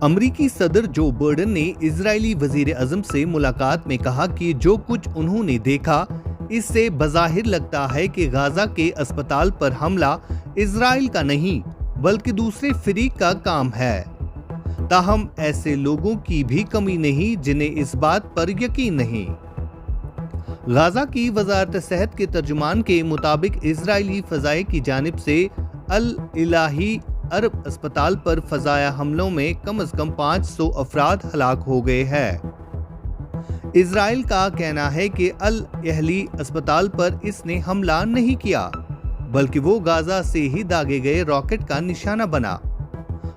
अमरीकी सदर Joe Biden ने इजरायली वजीर आजम से मुलाकात में कहा कि जो कुछ उन्होंने देखा इससे बज़ाहिर लगता है कि गाजा के अस्पताल पर हमला इजराइल का नहीं बल्कि दूसरे फरीक का काम है। ताहम ऐसे लोगों की भी कमी नहीं जिन्हें इस बात पर यकीन नहीं। गाजा की वजारत सेहत के तर्जुमान के मुताबिक इजरायली फजाए की जानिब से अल इलाही अरब अस्पताल पर फजाया हमलों में कम से कम 500 अफराद हलाक हो गए हैं। इजराइल का कहना है कि अल अहली अस्पताल पर इसने हमला नहीं किया बल्कि वो गाजा से ही दागे गए रॉकेट का निशाना बना।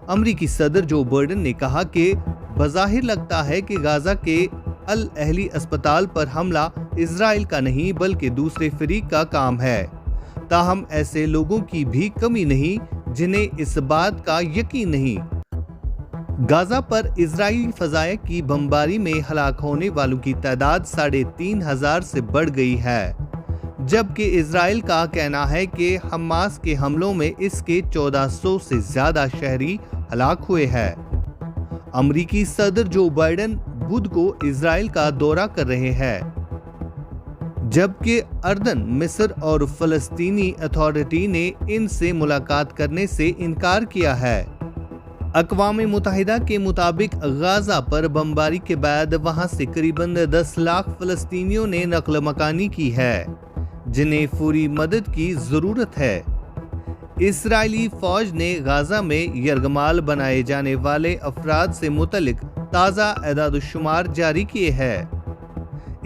अमरीकी सदर जो बाइडेन ने कहा कि बज़ाहिर लगता है कि गाजा के अल अहली अस्पताल पर हमला इजराइल का नहीं बल्कि दूसरे फरीक का काम है। ताहम ऐसे लोगों की भी कमी नहीं जिन्हें इस बात का यकीन नहीं। गाजा पर इजरायली फजाए की बमबारी में हलाक होने वालों की तादाद 3,500 से बढ़ गई है, जबकि इजराइल का कहना है कि हमास के हमलों में इसके 1400 से ज्यादा शहरी हलाक हुए हैं। अमरीकी सदर जो बाइडेन बुध को इजराइल का दौरा कर रहे हैं, जबकि अर्दन, मिस्र और फलस्तीनी अथॉरिटी ने इनसे मुलाकात करने से इनकार किया है। अक़वाम मुत्तहिदा के मुताबिक गाजा पर बमबारी के बाद वहां से करीबन 10 लाख फलस्तीनियों ने नकल मकानी की है, जिन्हें फौरी मदद की जरूरत है। इसराइली फौज ने गाजा में यरगमाल बनाए जाने वाले अफराद से मुतल्लिक ताज़ा एदाद-ओ-शुमार जारी किए हैं।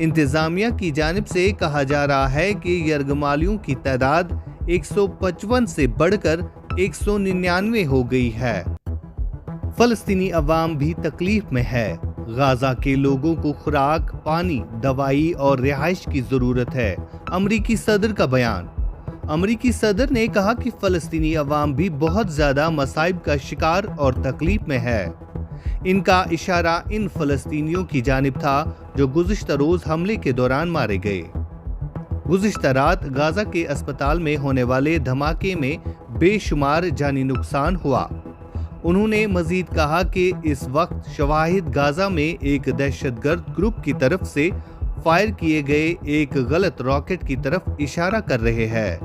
इंतजामिया की जानिब से कहा जा रहा है कि यरगमालियों की तादाद 155 से बढ़कर 199 हो गई है। फलस्तीनी अवाम भी तकलीफ में है। गाजा के लोगों को खुराक, पानी, दवाई और रिहाइश की जरूरत है। अमरीकी सदर का बयान। अमरीकी सदर ने कहा कि फलस्तीनी अवाम भी बहुत ज्यादा मसाइब का शिकार और तकलीफ में है। इनका इशारा इन फलस्तीनियों की जानिब था जो गुज़िश्ता रोज हमले के दौरान मारे गए। गुज़िश्ता रात गाजा के अस्पताल में होने वाले धमाके में बेशुमार जानी नुकसान हुआ। उन्होंने मजीद कहा कि इस वक्त शवाहिद गाजा में एक दहशतगर्द ग्रुप की तरफ से फायर किए गए एक गलत रॉकेट की तरफ इशारा कर रहे हैं।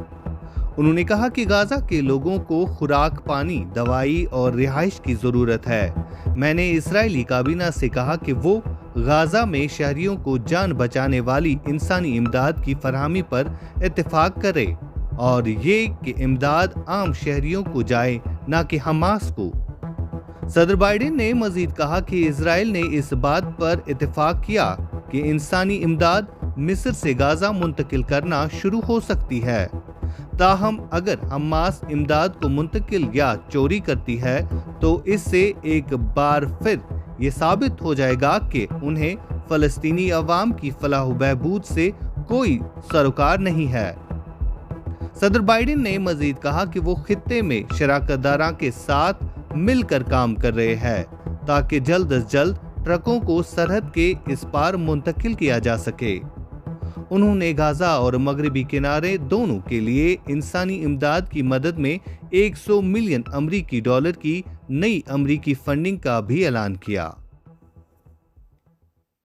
उन्होंने कहा कि गाजा के लोगों को खुराक, पानी, दवाई और रिहाइश की जरूरत है। मैंने इजरायली काबीना से कहा कि वो गाजा में शहरियों को जान बचाने वाली इंसानी इमदाद की फरहमी पर इत्तेफाक करे और ये कि इमदाद आम शहरियों को जाए, न कि हमास को। सदर बाइडेन ने मजीद कहा कि इजराइल ने इस बात पर इत्तेफाक किया कि इंसानी इमदाद मिस्र से गाजा मुंतकिल करना शुरू हो सकती है। ताहम अगर हमास इमदाद को मुंतकिल या चोरी करती है तो इससे एक बार फिर ये साबित हो जाएगा कि उन्हें फलस्तीनी अवाम की फलाह बहबूद से कोई सरोकार नहीं है। सदर बाइडेन ने मजीद कहा कि वो खित्ते में शराकतदारों के साथ मिलकर काम कर रहे हैं ताकि जल्द अज जल्द ट्रकों को सरहद के इस पार मुंतकिल किया जा सके। उन्होंने गाजा और मगरबी किनारे दोनों के लिए इंसानी इमदाद की मदद में 100 मिलियन अमरीकी डॉलर की नई अमरीकी फंडिंग का भी ऐलान किया।